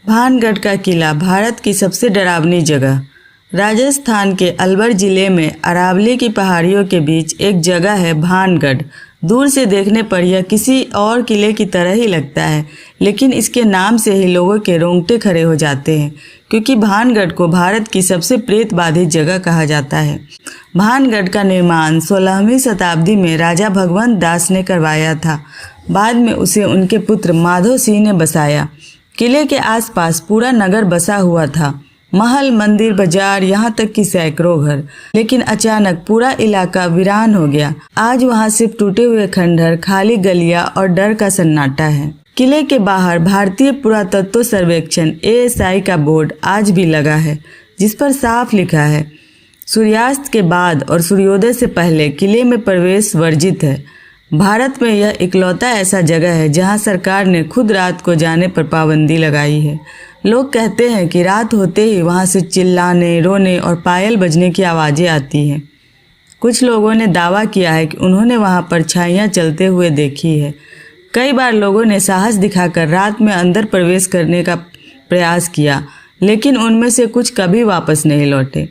भानगढ़ का किला भारत की सबसे डरावनी जगह। राजस्थान के अलवर जिले में अरावली की पहाड़ियों के बीच एक जगह है भानगढ़। दूर से देखने पर यह किसी और किले की तरह ही लगता है, लेकिन इसके नाम से ही लोगों के रोंगटे खड़े हो जाते हैं, क्योंकि भानगढ़ को भारत की सबसे प्रेत बाधित जगह कहा जाता है। भानगढ़ का निर्माण 16वीं शताब्दी में राजा भगवंत दास ने करवाया था। बाद में उसे उनके पुत्र माधो सिंह ने बसाया। किले के आसपास पूरा नगर बसा हुआ था, महल, मंदिर, बाजार, यहाँ तक कि सैकड़ों घर। लेकिन अचानक पूरा इलाका वीरान हो गया। आज वहाँ सिर्फ टूटे हुए खंडहर, खाली गलियां और डर का सन्नाटा है। किले के बाहर भारतीय पुरातत्व सर्वेक्षण ASI का बोर्ड आज भी लगा है, जिस पर साफ लिखा है, सूर्यास्त के बाद और सूर्योदय से पहले किले में प्रवेश वर्जित है। भारत में यह इकलौता ऐसा जगह है जहां सरकार ने खुद रात को जाने पर पाबंदी लगाई है। लोग कहते हैं कि रात होते ही वहां से चिल्लाने, रोने और पायल बजने की आवाज़ें आती हैं। कुछ लोगों ने दावा किया है कि उन्होंने वहां परछाइयां चलते हुए देखी है। कई बार लोगों ने साहस दिखाकर रात में अंदर प्रवेश करने का प्रयास किया, लेकिन उनमें से कुछ कभी वापस नहीं लौटे।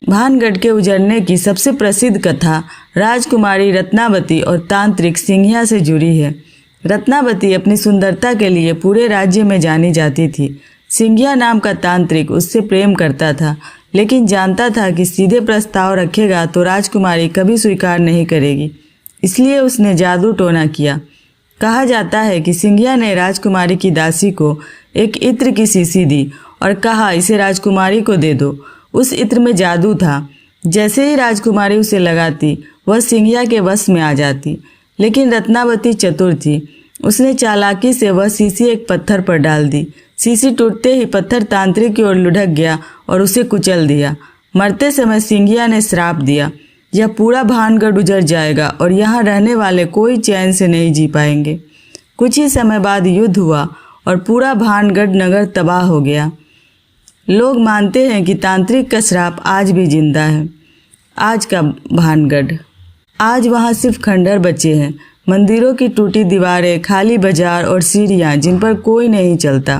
भानगढ़ के उजड़ने की सबसे प्रसिद्ध कथा राजकुमारी रत्नावती और तांत्रिक सिंघिया से जुड़ी है। रत्नावती अपनी सुंदरता के लिए पूरे राज्य में जानी जाती थी। सिंघिया नाम का तांत्रिक उससे प्रेम करता था, लेकिन जानता था कि सीधे प्रस्ताव रखेगा तो राजकुमारी कभी स्वीकार नहीं करेगी, इसलिए उसने जादू टोना किया। कहा जाता है कि सिंघिया ने राजकुमारी की दासी को एक इत्र की शीशी दी और कहा, इसे राजकुमारी को दे दो। उस इत्र में जादू था। जैसे ही राजकुमारी उसे लगाती, वह सिंघिया के वश में आ जाती। लेकिन रत्नावती चतुर थी। उसने चालाकी से वह शीशी एक पत्थर पर डाल दी। शीशी टूटते ही पत्थर तांत्रिक की ओर लुढ़क गया और उसे कुचल दिया। मरते समय सिंघिया ने श्राप दिया, यह पूरा भानगढ़ उजड़ जाएगा और यहाँ रहने वाले कोई चैन से नहीं जी पाएंगे। कुछ ही समय बाद युद्ध हुआ और पूरा भानगढ़ नगर तबाह हो गया। लोग मानते हैं कि तांत्रिक का श्राप आज भी जिंदा है। आज का भानगढ़, आज वहाँ सिर्फ खंडहर बचे हैं, मंदिरों की टूटी दीवारें, खाली बाजार और सीढ़ियाँ जिन पर कोई नहीं चलता।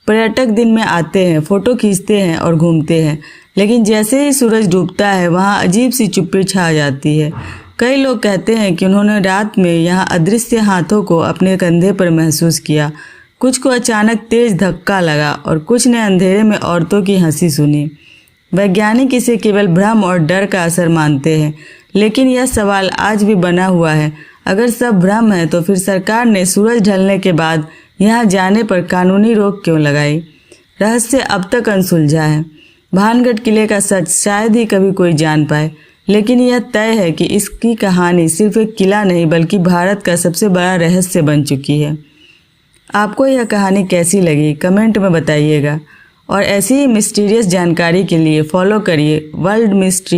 पर्यटक दिन में आते हैं, फोटो खींचते हैं और घूमते हैं, लेकिन जैसे ही सूरज डूबता है वहाँ अजीब सी चुप्पी छा जाती है। कई लोग कहते हैं कि उन्होंने रात में यहाँ अदृश्य हाथों को अपने कंधे पर महसूस किया। कुछ को अचानक तेज धक्का लगा और कुछ ने अंधेरे में औरतों की हंसी सुनी। वैज्ञानिक इसे केवल भ्रम और डर का असर मानते हैं, लेकिन यह सवाल आज भी बना हुआ है, अगर सब भ्रम है तो फिर सरकार ने सूरज ढलने के बाद यहाँ जाने पर कानूनी रोक क्यों लगाई? रहस्य अब तक अनसुलझा है। भानगढ़ किले का सच शायद ही कभी कोई जान पाए, लेकिन यह तय है कि इसकी कहानी सिर्फ एक किला नहीं बल्कि भारत का सबसे बड़ा रहस्य बन चुकी है। आपको यह कहानी कैसी लगी कमेंट में बताइएगा, और ऐसी ही मिस्टीरियस जानकारी के लिए फॉलो करिए वर्ल्ड मिस्ट्री।